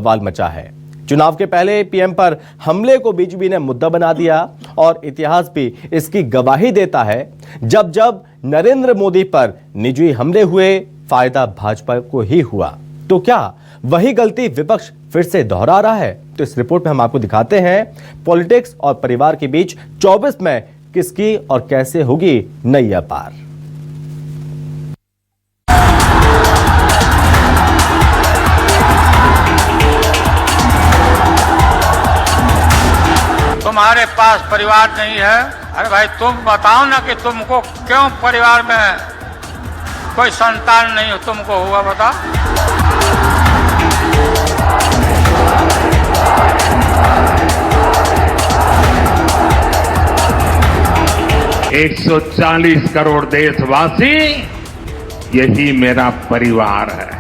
बवाल मचा है। चुनाव के पहले पीएम पर हमले को बीजेपी ने मुद्दा बना दिया और इतिहास भी इसकी गवाही देता है। जब जब नरेंद्र मोदी पर निजी हमले हुए, फायदा भाजपा को ही हुआ। तो क्या वही गलती विपक्ष फिर से दोहरा रहा है? तो इस रिपोर्ट में हम आपको दिखाते हैं पॉलिटिक्स और परिवार के बीच 24 में किसकी और कैसे होगी नई पार। तुम्हारे पास परिवार नहीं है। अरे भाई तुम बताओ ना कि तुमको क्यों परिवार में कोई संतान नहीं तुमको हुआ, बता। एक 140 करोड़ देशवासी, यही मेरा परिवार है।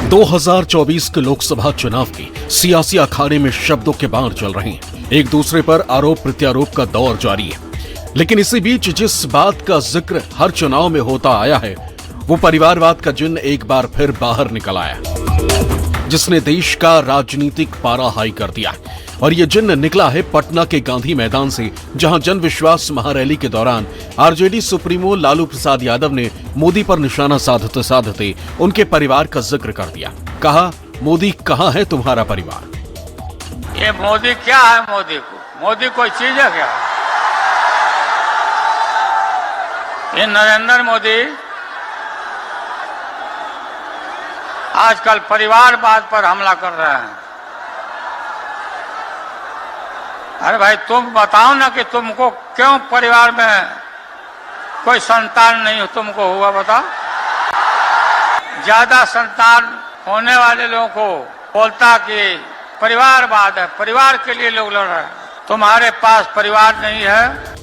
दो 2024 के लोकसभा चुनाव की सियासी अखाड़े में शब्दों के बाढ़ चल रहे हैं। एक दूसरे पर आरोप प्रत्यारोप का दौर जारी है। लेकिन इसी बीच जिस बात का जिक्र हर चुनाव में होता आया है, वो परिवारवाद का जिन्न एक बार फिर बाहर निकल आया, जिसने देश का राजनीतिक पारा हाई कर दिया। और ये जिन्न निकला है पटना के गांधी मैदान से, जहां जन विश्वास महारैली के दौरान आरजेडी सुप्रीमो लालू प्रसाद यादव ने मोदी पर निशाना साधते साधते उनके परिवार का जिक्र कर दिया। कहा, मोदी कहां है तुम्हारा परिवार? ये मोदी क्या है? मोदी कोई चीज है क्या? ये नरेंद्र मोदी आजकल परिवारवाद पर हमला कर रहे हैं। अरे भाई तुम बताओ ना कि तुमको क्यों परिवार में कोई संतान नहीं तुमको हुआ, बता। ज्यादा संतान होने वाले लोगों को बोलता कि परिवारवाद है, परिवार के लिए लोग लड़ रहे हैं। तुम्हारे पास परिवार नहीं है।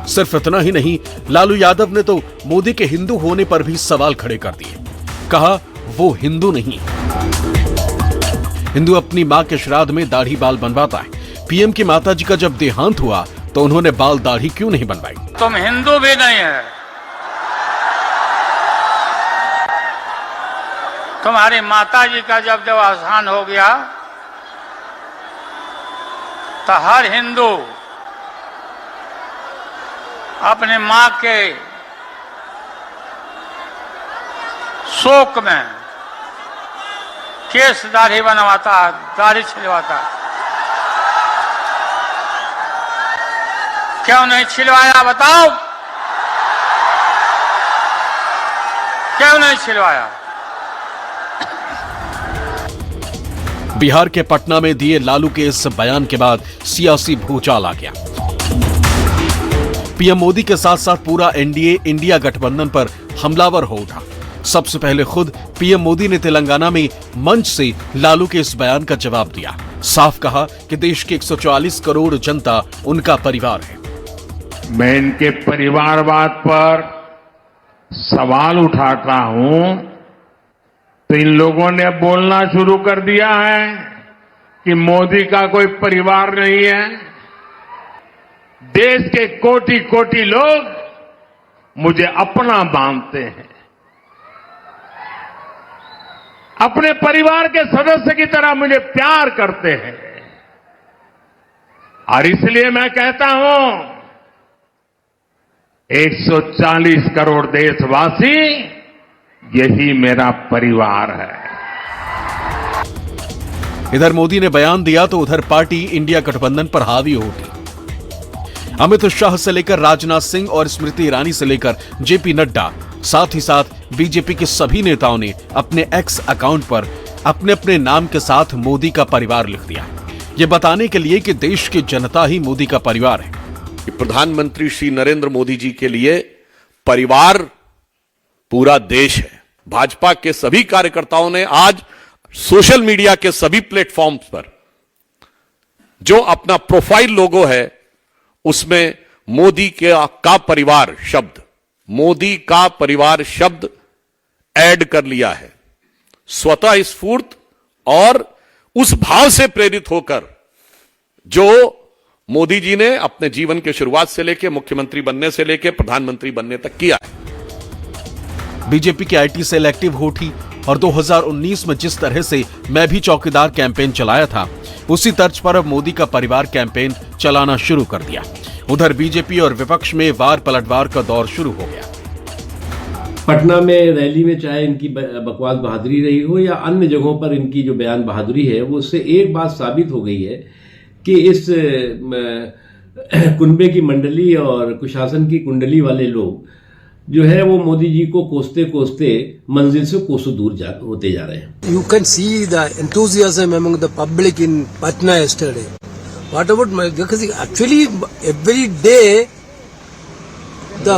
सिर्फ इतना ही नहीं, लालू यादव ने तो मोदी के हिंदू होने पर भी सवाल खड़े कर दिए। कहा, वो हिंदू नहीं। हिंदू अपनी मां के श्राद्ध में दाढ़ी बाल बनवाता है। पीएम की माताजी का जब देहांत हुआ तो उन्होंने बाल दाढ़ी क्यों नहीं बनवाई? तुम हिंदू भी नहीं है। तुम्हारी माताजी का जब अवसान हो गया तो हर हिंदू अपने मां के शोक में केस दाढ़ी बनवाता, दाढ़ी छिलवाता। क्यों नहीं छिलवाया, बताओ? क्यों नहीं छिलवाया? बिहार के पटना में दिए लालू के इस बयान के बाद सियासी भूचाल आ गया। पीएम मोदी के साथ साथ पूरा एनडीए इंडिया गठबंधन पर हमलावर हो उठा। सबसे पहले खुद पीएम मोदी ने तेलंगाना में मंच से लालू के इस बयान का जवाब दिया। साफ कहा कि देश की 140 करोड़ जनता उनका परिवार है। मैं इनके परिवारवाद पर सवाल उठाता हूं तो इन लोगों ने बोलना शुरू कर दिया है कि मोदी का कोई परिवार नहीं है। देश के कोटि कोटि लोग मुझे अपना मानते हैं, अपने परिवार के सदस्य की तरह मुझे प्यार करते हैं। और इसलिए मैं कहता हूं, 140 करोड़ देशवासी, यही मेरा परिवार है। इधर मोदी ने बयान दिया तो उधर पार्टी इंडिया गठबंधन पर हावी हो उठी। अमित शाह से लेकर राजनाथ सिंह और स्मृति ईरानी से लेकर जेपी नड्डा, साथ ही साथ बीजेपी के सभी नेताओं ने अपने एक्स अकाउंट पर अपने अपने नाम के साथ मोदी का परिवार लिख दिया। ये बताने के लिए कि देश की जनता ही मोदी का परिवार है। प्रधानमंत्री श्री नरेंद्र मोदी जी के लिए परिवार पूरा देश है। भाजपा के सभी कार्यकर्ताओं ने आज सोशल मीडिया के सभी प्लेटफॉर्म्स पर जो अपना प्रोफाइल लोगो है उसमें मोदी का परिवार शब्द, मोदी का परिवार शब्द ऐड कर लिया है। स्वतः स्फूर्त और उस भाव से प्रेरित होकर जो मोदी जी ने अपने जीवन के शुरुआत से लेकर मुख्यमंत्री बनने से लेकर प्रधानमंत्री बनने तक किया है। बीजेपी की आईटी सेल एक्टिव हो उठी और 2019 में जिस तरह से मैं भी चौकीदार कैंपेन चलाया था, उसी तर्ज पर अब मोदी का परिवार कैंपेन चलाना शुरू कर दिया। उधर बीजेपी और विपक्ष में वार पलटवार का दौर शुरू हो गया। पटना में रैली में चाहे इनकी बकवास बहादुरी रही हो या अन्य जगहों पर इनकी जो बयान बहादुरी है, वो उससे एक बात साबित हो गई है कि इस कुनबे की मंडली और कुशासन की कुंडली वाले लोग जो है वो मोदी जी को कोसते कोसते मंजिल से कोसों दूर होते जा रहे हैं। You can see the enthusiasm among the public in Patna yesterday. What about because actually every day the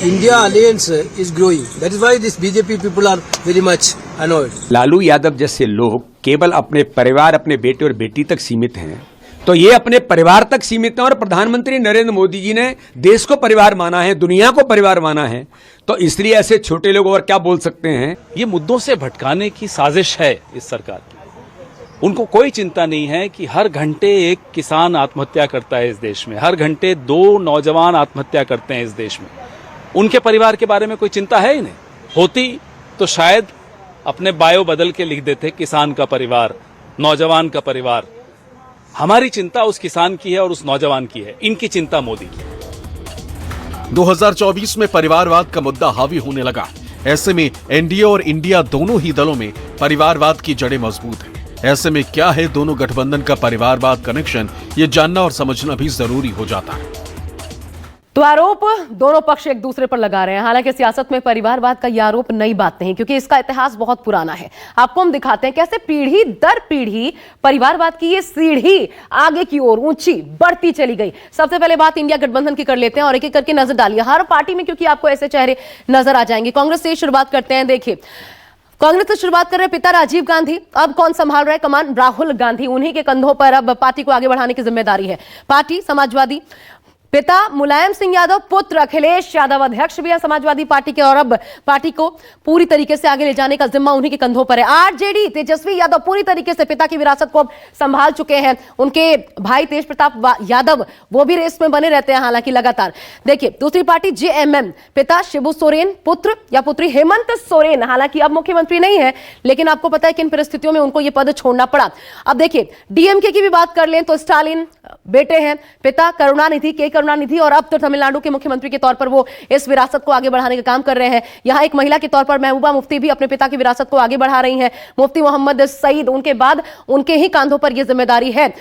India alliance is growing. That is why this BJP people are very much annoyed. Lalu Yadav जैसे लोग केवल अपने परिवार, अपने बेटे और बेटी तक सीमित हैं, तो ये अपने परिवार तक सीमित हैं और प्रधानमंत्री नरेंद्र मोदी जी ने देश को परिवार माना है, दुनिया को परिवार माना है, तो इसलिए ऐसे छोटे लोग और क्या बोल सकते हैं। ये मुद्दों से भटकाने की साजिश है इस सरकार की। उनको कोई चिंता नहीं है कि हर घंटे एक किसान आत्महत्या करता है इस देश में, हर घंटे 2 नौजवान आत्महत्या करते हैं इस देश में। उनके परिवार के बारे में कोई चिंता है ही नहीं। होती तो शायद अपने बायो बदल के लिख देते किसान का परिवार, नौजवान का परिवार। हमारी चिंता उस किसान की है और उस नौजवान की है, इनकी चिंता मोदी की। 2024 में परिवारवाद का मुद्दा हावी होने लगा। ऐसे में एनडीए और इंडिया दोनों ही दलों में परिवारवाद की जड़ें मजबूत हैं। ऐसे में क्या है दोनों गठबंधन का परिवारवाद कनेक्शन, ये जानना और समझना भी जरूरी हो जाता है। तो आरोप दोनों पक्ष एक दूसरे पर लगा रहे हैं। हालांकि सियासत में परिवारवाद का यह आरोप नई बात नहीं, क्योंकि इसका इतिहास बहुत पुराना है। आपको हम दिखाते हैं कैसे पीढ़ी दर पीढ़ी परिवारवाद की ये सीढ़ी आगे की ओर ऊंची बढ़ती चली गई। सबसे पहले बात इंडिया गठबंधन की कर लेते हैं और एक एक करके नजर डालिए हर पार्टी में, क्योंकि आपको ऐसे चेहरे नजर आ जाएंगे। कांग्रेस से शुरुआत करते हैं। देखिए, कांग्रेस से शुरुआत कर रहे पिता राजीव गांधी, अब कौन संभाल रहा है कमान? राहुल गांधी। उन्हीं के कंधों पर अब पार्टी को आगे बढ़ाने की जिम्मेदारी है। पार्टी समाजवादी, पिता मुलायम सिंह यादव, पुत्र अखिलेश यादव अध्यक्ष भी है समाजवादी पार्टी के, और अब पार्टी को पूरी तरीके से आगे ले जाने का जिम्मा उन्हीं के कंधों पर है। आरजेडी तेजस्वी यादव पूरी तरीके से पिता की विरासत को अब संभाल चुके हैं। उनके भाई तेज प्रताप यादव वो भी रेस में बने रहते हैं हालांकि लगातार। देखिए, दूसरी पार्टी जेएमएम, पिता शिबू सोरेन, पुत्र या पुत्री हेमंत सोरेन, हालांकि अब मुख्यमंत्री नहीं है, लेकिन आपको पता है कि इन परिस्थितियों में उनको यह पद छोड़ना पड़ा। अब देखिए, डीएमके की भी बात कर लें तो स्टालिन बेटे हैं, पिता करुणानिधि के करुणानिधि, और अब तो तमिलनाडु के मुख्यमंत्री के तौर पर वो इस विरासत को आगे बढ़ाने का काम कर रहे हैं। यहां एक महिला के तौर पर महबूबा मुफ्ती भी अपने पिता की विरासत को आगे बढ़ा रही हैं, मुफ्ती मोहम्मद सईद। उनके बाद उनके ही कंधों पर यह जिम्मेदारी है।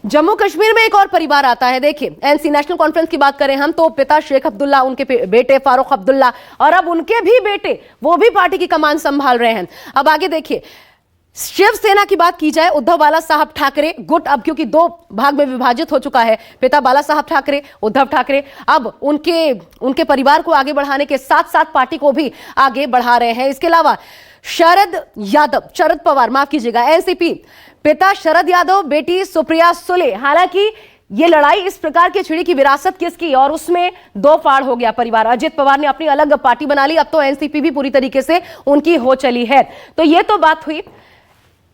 जम्मू कश्मीर में एक और परिवार आता है। देखिए, एनसी नेशनल कॉन्फ्रेंस की बात करें हम तो पिता शेख अब्दुल्ला, उनके बेटे फारूक अब्दुल्ला, और अब उनके भी बेटे वो भी पार्टी की कमान संभाल रहे हैं। अब आगे देखिए, शिवसेना की बात की जाए, उद्धव बाला साहब ठाकरे गुट अब क्योंकि 2 भाग में विभाजित हो चुका है, पिता बाला साहब ठाकरे, उद्धव ठाकरे, अब उनके परिवार को आगे बढ़ाने के साथ साथ पार्टी को भी आगे बढ़ा रहे हैं। इसके अलावा शरद पवार, माफ कीजिएगा, एनसीपी, पिता शरद यादव, बेटी सुप्रिया सुले। हालांकि ये लड़ाई इस प्रकार की छिड़ी की विरासत किसकी, और उसमें 2 फाड़ हो गया परिवार। अजित पवार ने अपनी अलग पार्टी बना ली, अब तो एनसीपी भी पूरी तरीके से उनकी हो चली है। तो ये तो बात हुई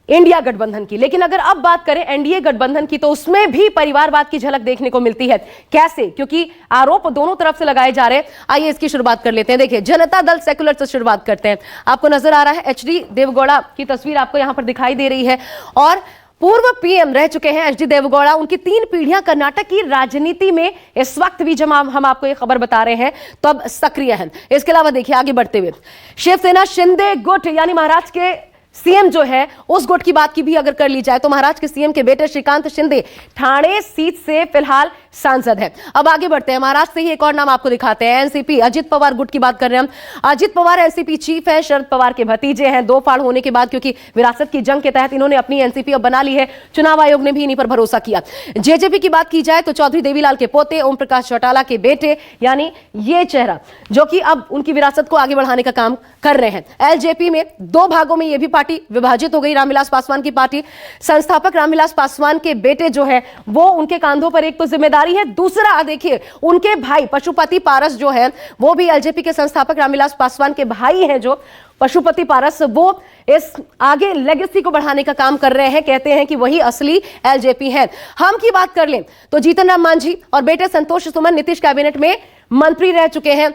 इंडिया गठबंधन की, लेकिन अगर अब बात करें एनडीए गठबंधन की तो उसमें भी परिवारवाद की झलक देखने को मिलती है। कैसे? क्योंकि आरोप दोनों तरफ से लगाए जा रहे हैं। आइए इसकी शुरुआत कर लेते हैं। देखिए, जनता दल सेकुलर से शुरुआत करते हैं। आपको नजर आ रहा है एचडी देवगौड़ा की तस्वीर आपको यहां पर दिखाई दे रही है, और पूर्व पीएम रह चुके हैं एचडी देवगौड़ा। उनकी 3 पीढ़ियां कर्नाटक की राजनीति में इस वक्त भी, जब हम आपको ये खबर बता रहे हैं, तो अब सक्रिय हैं। इसके अलावा देखिए आगे बढ़ते हुए, शिवसेना शिंदे गुट यानी महाराष्ट्र के सीएम जो है उस गुट की बात की भी अगर कर ली जाए तो महाराष्ट्र के सीएम के बेटे श्रीकांत शिंदे ठाणे सीट से फिलहाल सांसद है। अब आगे बढ़ते हैं, महाराष्ट्र से ही एक और नाम आपको दिखाते हैं, एनसीपी अजित पवार गुट की बात कर रहे हैं हम। अजित पवार एनसीपी चीफ है, शरद पवार के भतीजे हैं। 2 फाड़ होने के बाद क्योंकि विरासत की जंग के तहत इन्होंने अपनी एनसीपी अब बना ली है, चुनाव आयोग ने भी इन्हीं पर भरोसा किया। जेजेपी की बात की जाए तो चौधरी देवीलाल के पोते ओम प्रकाश चौटाला के बेटे, यानी ये चेहरा जो कि अब उनकी विरासत को आगे बढ़ाने का काम कर रहे हैं। एलजेपी में 2 भागों में यह भी पार्टी पार्टी विभाजित हो गई, रामविलास पासवान की पार्टी। संस्थापक रामविलास पासवान के बेटे जो है वो उनके कंधों पर एक तो जिम्मेदारी है, दूसरा देखिए उनके भाई पशुपति पारस जो है वो भी एलजेपी के संस्थापक रामविलास पासवान के भाई हैं, जो पशुपति पारस, वो इस आगे लेगेसी को बढ़ाने का काम कर रहे हैं। कहते हैं कि वही असली एलजेपी है। हम की बात कर लें तो जीतन राम मांझी और बेटे संतोष सुमन नीतीश कैबिनेट में मंत्री रह चुके हैं,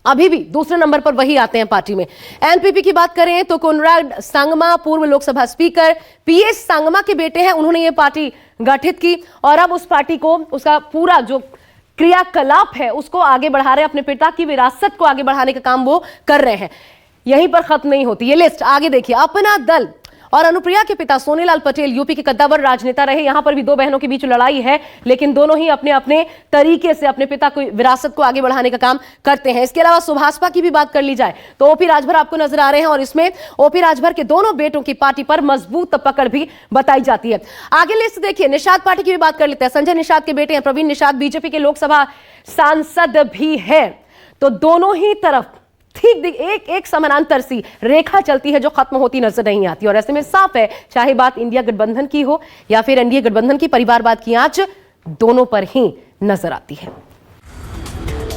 अभी भी दूसरे नंबर पर वही आते हैं पार्टी में। एनपीपी की बात करें तो कोनराड सांगमा पूर्व लोकसभा स्पीकर पीएस सांगमा के बेटे हैं, उन्होंने ये पार्टी गठित की और अब उस पार्टी को उसका पूरा जो क्रियाकलाप है उसको आगे बढ़ा रहे हैं, अपने पिता की विरासत को आगे बढ़ाने का काम वो कर रहे हैं। यहीं पर खत्म नहीं होती ये लिस्ट, आगे देखिए। अपना दल और अनुप्रिया के पिता सोनीलाल पटेल यूपी के कद्दावर राजनेता रहे। यहां पर भी दो बहनों के बीच लड़ाई है, लेकिन दोनों ही अपने अपने तरीके से अपने पिता की विरासत को आगे बढ़ाने का काम करते हैं। इसके अलावा सुभाषपा की भी बात कर ली जाए तो ओपी राजभर आपको नजर आ रहे हैं और इसमें ओपी राजभर के दोनों बेटों की पार्टी पर मजबूत पकड़ भी बताई जाती है। आगे लिस्ट देखिए, निषाद पार्टी की भी बात कर लेते हैं। संजय निषाद के बेटे हैं प्रवीण निषाद, बीजेपी के लोकसभा सांसद भी है। तो दोनों ही तरफ ठीक एक समानांतर सी रेखा चलती है जो खत्म होती नजर नहीं आती। और ऐसे में साफ है, चाहे बात इंडिया गठबंधन की हो या फिर एनडीए गठबंधन की, परिवारवाद की आंच दोनों पर ही नजर आती है।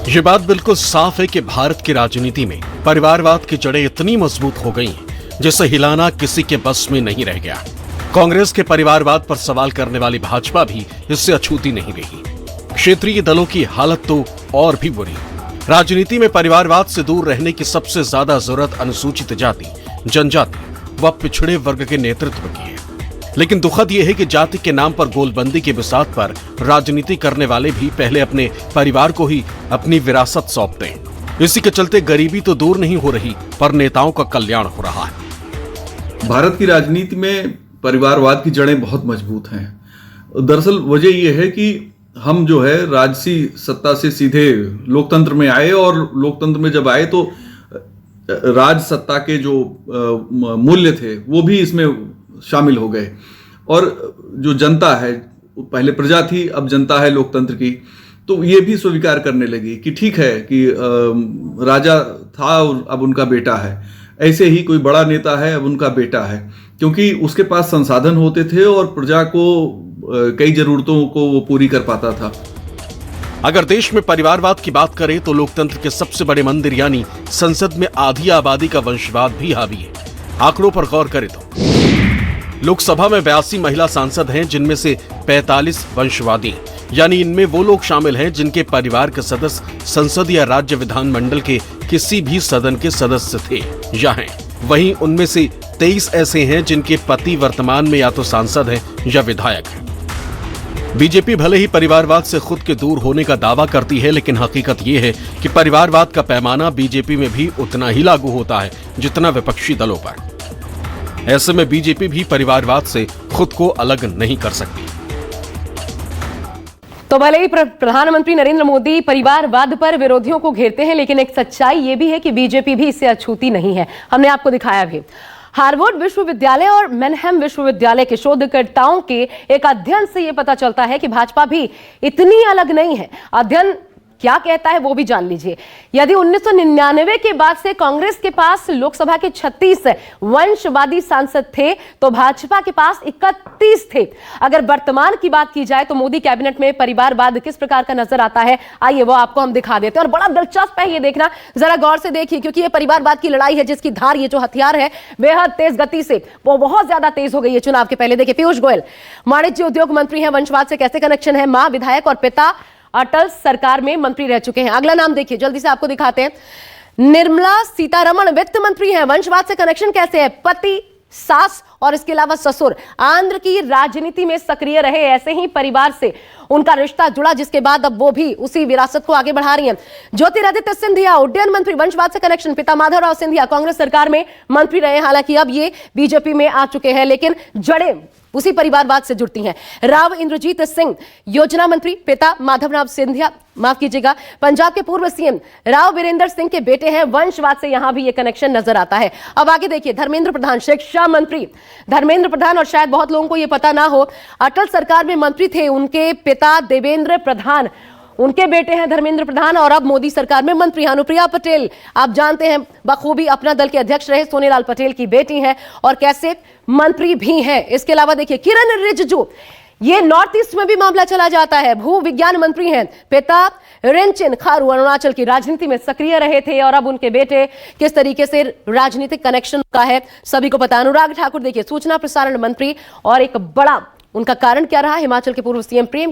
ये बात बिल्कुल साफ है कि भारत की राजनीति में परिवारवाद की जड़ें इतनी मजबूत हो गई हैं जिसे हिलाना किसी के बस में नहीं रह गया। कांग्रेस के परिवारवाद पर सवाल करने वाली भाजपा भी इससे अछूती नहीं रही। क्षेत्रीय दलों की हालत तो और भी बुरी। राजनीति में परिवारवाद से दूर रहने की सबसे ज्यादा जरूरत अनुसूचित जाति, जनजाति व पिछड़े वर्ग के नेतृत्व की है। लेकिन दुखद यह है कि जाति के नाम पर गोलबंदी के बिसात पर राजनीति करने वाले भी पहले अपने परिवार को ही अपनी विरासत सौंपते हैं। इसी के चलते गरीबी तो दूर नहीं हो रही पर नेताओं का कल्याण हो रहा है। भारत की राजनीति में परिवारवाद की जड़ें बहुत मजबूत हैं। दरअसल वजह यह है कि हम जो है राजसी सत्ता से सीधे लोकतंत्र में आए और लोकतंत्र में जब आए तो राज सत्ता के जो मूल्य थे वो भी इसमें शामिल हो गए। और जो जनता है, पहले प्रजा थी अब जनता है लोकतंत्र की, तो ये भी स्वीकार करने लगी कि ठीक है कि राजा था और अब उनका बेटा है, ऐसे ही कोई बड़ा नेता है अब उनका बेटा है, क्योंकि उसके पास संसाधन होते थे और प्रजा को कई जरूरतों को वो पूरी कर पाता था। अगर देश में परिवारवाद की बात करें तो लोकतंत्र के सबसे बड़े मंदिर यानी संसद में आधी आबादी का वंशवाद भी हावी है। आंकड़ों पर गौर करें तो लोकसभा में 82 महिला सांसद हैं, जिनमें से 45 वंशवादी, यानी इनमें वो लोग शामिल हैं जिनके परिवार के सदस्य संसद या राज्य विधानमंडल के किसी भी सदन के सदस्य थे या हैं। वहीं उनमें से 23 ऐसे हैं जिनके पति वर्तमान में या तो सांसद हैं या विधायक हैं। बीजेपी भले ही परिवारवाद से खुद के दूर होने का दावा करती है, लेकिन हकीकत यह है कि परिवारवाद का पैमाना बीजेपी में भी उतना ही लागू होता है जितना विपक्षी दलों पर। ऐसे में बीजेपी भी परिवारवाद से खुद को अलग नहीं कर सकती। तो भले ही प्रधानमंत्री नरेंद्र मोदी परिवारवाद पर विरोधियों को घेरते हैं, लेकिन एक सच्चाई यह भी है कि बीजेपी भी इससे अछूती नहीं है। हमने आपको दिखाया भी। हार्वर्ड विश्वविद्यालय और मैनहेम विश्वविद्यालय के शोधकर्ताओं के एक अध्ययन से यह पता चलता है कि भाजपा भी इतनी अलग नहीं है। अध्ययन क्या कहता है वो भी जान लीजिए। यदि 1999 के बाद से कांग्रेस के पास लोकसभा के 36 वंशवादी सांसद थे तो भाजपा के पास 31 थे। अगर वर्तमान की बात की जाए तो मोदी कैबिनेट में परिवारवाद किस प्रकार का नजर आता है, आइए वो आपको हम दिखा देते हैं। और बड़ा दिलचस्प है ये देखना, जरा गौर से देखिए, क्योंकि ये परिवारवाद की लड़ाई है जिसकी धार, ये जो हथियार है बेहद तेज गति से, वो बहुत ज्यादा तेज हो गई है चुनाव के पहले। देखिए, पीयूष गोयल वाणिज्य उद्योग मंत्री हैं, वंशवाद से कैसे कनेक्शन है, मां विधायक और पिता अटल सरकार में मंत्री रह चुके हैं। अगला नाम देखिए, जल्दी से आपको दिखाते हैं। निर्मला सीतारमण वित्त मंत्री हैं, वंशवाद से कनेक्शन कैसे है, पति, सास और इसके अलावा ससुर आंध्र की राजनीति में सक्रिय रहे, ऐसे ही परिवार से उनका रिश्ता जुड़ा, जिसके बाद अब वो भी उसी विरासत को आगे बढ़ा रही हैं। ज्योतिरादित्य सिंधिया उड्डयन मंत्री, वंशवाद से कनेक्शन, पिता माधवराव सिंधिया कांग्रेस सरकार में मंत्री रहे, हालांकि अब ये बीजेपी में आ चुके हैं, लेकिन जड़ें उसी परिवारवाद से जुड़ती हैं। राव इंद्रजीत सिंह योजना मंत्री, पिता माधवराव सिंधिया, माफ कीजिएगा, पंजाब के पूर्व सीएम राव वीरेंद्र सिंह के बेटे हैं, वंशवाद से यहां भी ये कनेक्शन नजर आता है। अब आगे देखिए, धर्मेंद्र प्रधान शिक्षा मंत्री, धर्मेंद्र प्रधान, और शायद बहुत लोगों को यह पता ना हो, अटल सरकार में मंत्री थे, उनके पिता देवेंद्र प्रधान उनके बेटे हैं धर्मेंद्र प्रधान और अब मोदी सरकार में मंत्री अनुप्रिया पटेल। आप जानते हैं बखूबी अपना दल के अध्यक्ष रहे सोनेलाल पटेल की बेटी हैं और कैसे मंत्री भी हैं। इसके अलावा देखिए किरण रिजिजू, ये नॉर्थ ईस्ट में भी मामला चला जाता है। भू विज्ञान मंत्री हैं। पिता रिंचिन खारू अरुणाचल की राजनीति में सक्रिय रहे थे और अब उनके बेटे किस तरीके से राजनीतिक कनेक्शन का है सभी को पता। अनुराग ठाकुर देखिए सूचना प्रसारण मंत्री और एक बड़ा उनका कारण क्या रहा, हिमाचल के पूर्व सीएम प्रेम